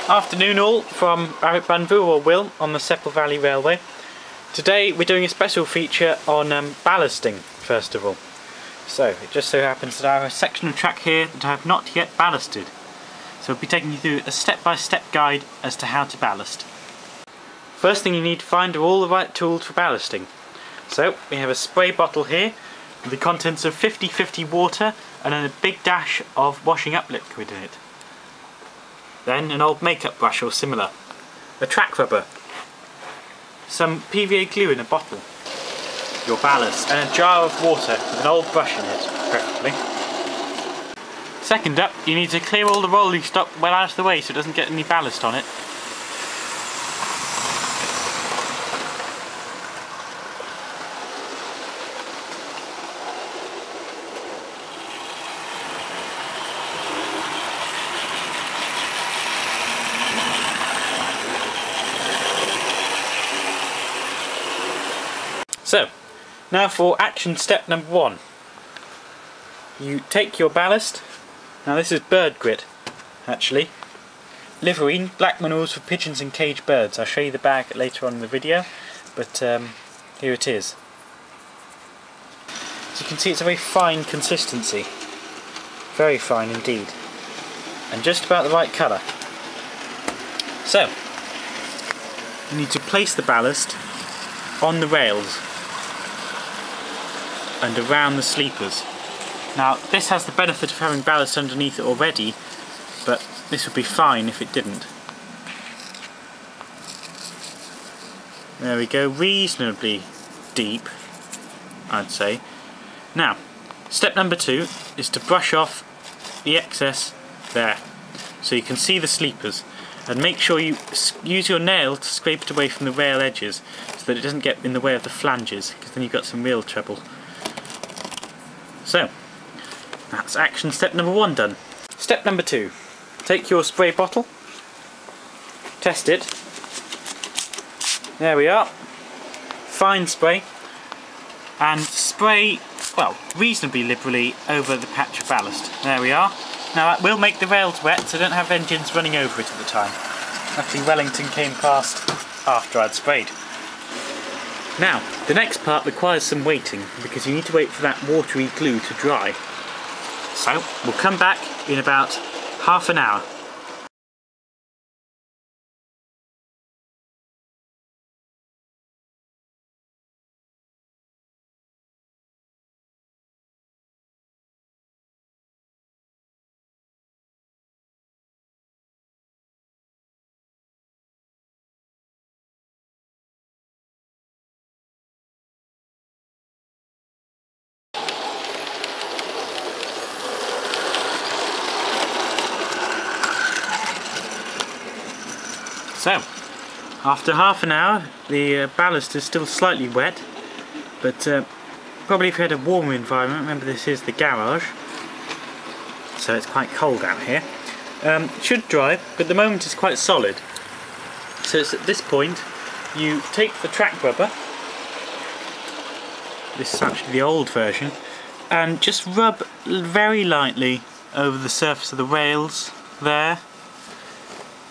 Afternoon all from Rabbitbunvoo or Will on the Seppel Valley Railway. Today we're doing a special feature on ballasting first of all. So it just so happens that I have a section of track here that I have not yet ballasted. So we'll be taking you through a step-by-step guide as to how to ballast. First thing you need to find are all the right tools for ballasting. So we have a spray bottle here with the contents of 50-50 water and then a big dash of washing up liquid in it. Then an old makeup brush or similar, a track rubber, some PVA glue in a bottle, your ballast and a jar of water with an old brush in it, preferably. Second up, you need to clear all the rolling stock well out of the way so it doesn't get any ballast on it. So, now for action step number 1. You take your ballast. Now this is bird grit, actually. Liverine, black manures for pigeons and caged birds. I'll show you the bag later on in the video, but here it is. As you can see, it's a very fine consistency. Very fine indeed. And just about the right colour. So, you need to place the ballast on the rails and around the sleepers. Now this has the benefit of having ballast underneath it already, but this would be fine if it didn't. There we go, reasonably deep, I'd say. Now, step number 2 is to brush off the excess there, so you can see the sleepers, and make sure you use your nail to scrape it away from the rail edges so that it doesn't get in the way of the flanges, because then you've got some real trouble. So, that's action step number 1 done. Step number 2. Take your spray bottle, test it. There we are. Fine spray. And spray, well, reasonably liberally over the patch of ballast. There we are. Now that will make the rails wet, so don't have engines running over it at the time. Luckily Wellington came past after I'd sprayed. Now, the next part requires some waiting, because you need to wait for that watery glue to dry. So, we'll come back in about half an hour. So, after half an hour, the ballast is still slightly wet, but probably if you had a warmer environment, remember this is the garage, so it's quite cold out here, it should dry, but at the moment it's quite solid. So it's at this point, you take the track rubber, this is actually the old version, and just rub very lightly over the surface of the rails there,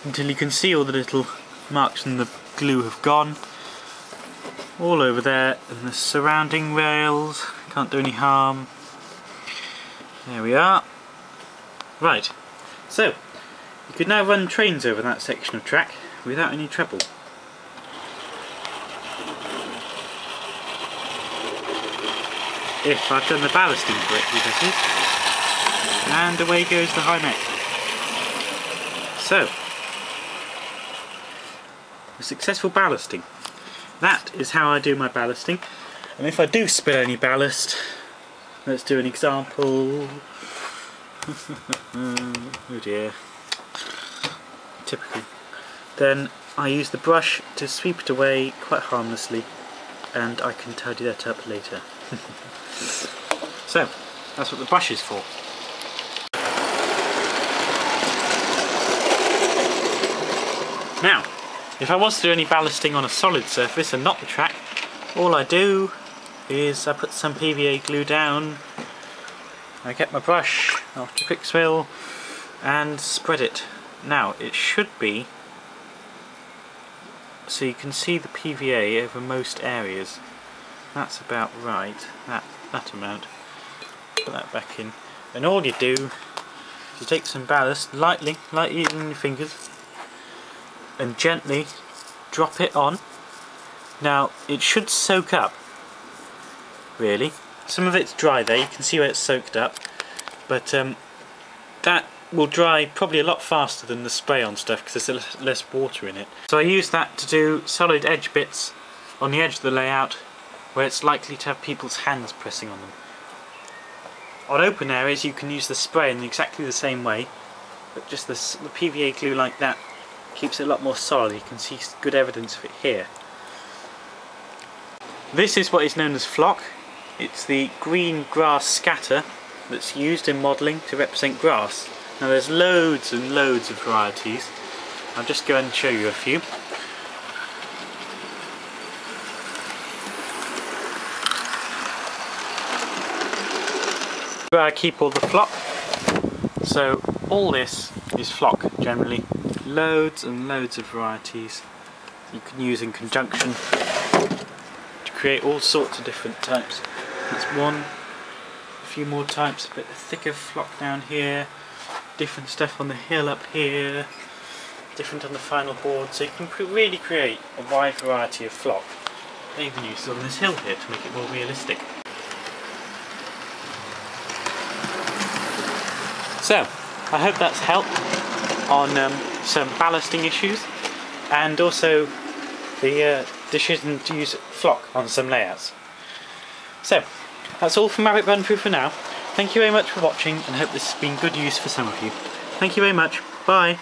until you can see all the little marks from the glue have gone. All over there, and the surrounding rails, can't do any harm. There we are. Right, so you could now run trains over that section of track without any trouble. If I've done the ballasting correctly, that is. And away goes the high neck. So, a successful ballasting. That is how I do my ballasting. And if I do spill any ballast, let's do an example. Oh dear. Typical. Then I use the brush to sweep it away quite harmlessly, and I can tidy that up later. So, that's what the brush is for. Now, if I was to do any ballasting on a solid surface and not the track, all I do is I put some PVA glue down, I get my brush after quick swill and spread it Now it should be so you can see the PVA over most areas. That's about right, that amount. Put that back in, and all you do is you take some ballast, lightly using your fingers, and gently drop it on. Now it should soak up, really. Some of it's dry there, you can see where it's soaked up, but that will dry probably a lot faster than the spray on stuff because there's less water in it. So I use that to do solid edge bits on the edge of the layout where it's likely to have people's hands pressing on them. On open areas you can use the spray in exactly the same way, but just the PVA glue like that keeps it a lot more solid. You can see good evidence of it here. This is what is known as flock. It's the green grass scatter that's used in modelling to represent grass. Now there's loads and loads of varieties. I'll just go and show you a few. Where I keep all the flock. So all this is flock generally. Loads and loads of varieties you can use in conjunction to create all sorts of different types. That's one. A few more types, a bit thicker flock down here. Different stuff on the hill up here, different on the final board, so you can really create a wide variety of flock. They even used it on this hill here to make it more realistic. So, I hope that's helped on some ballasting issues, and also the decision to use flock on some layouts. So, that's all from Rabbitbunvoo for now. Thank you very much for watching, and hope this has been good use for some of you. Thank you very much. Bye.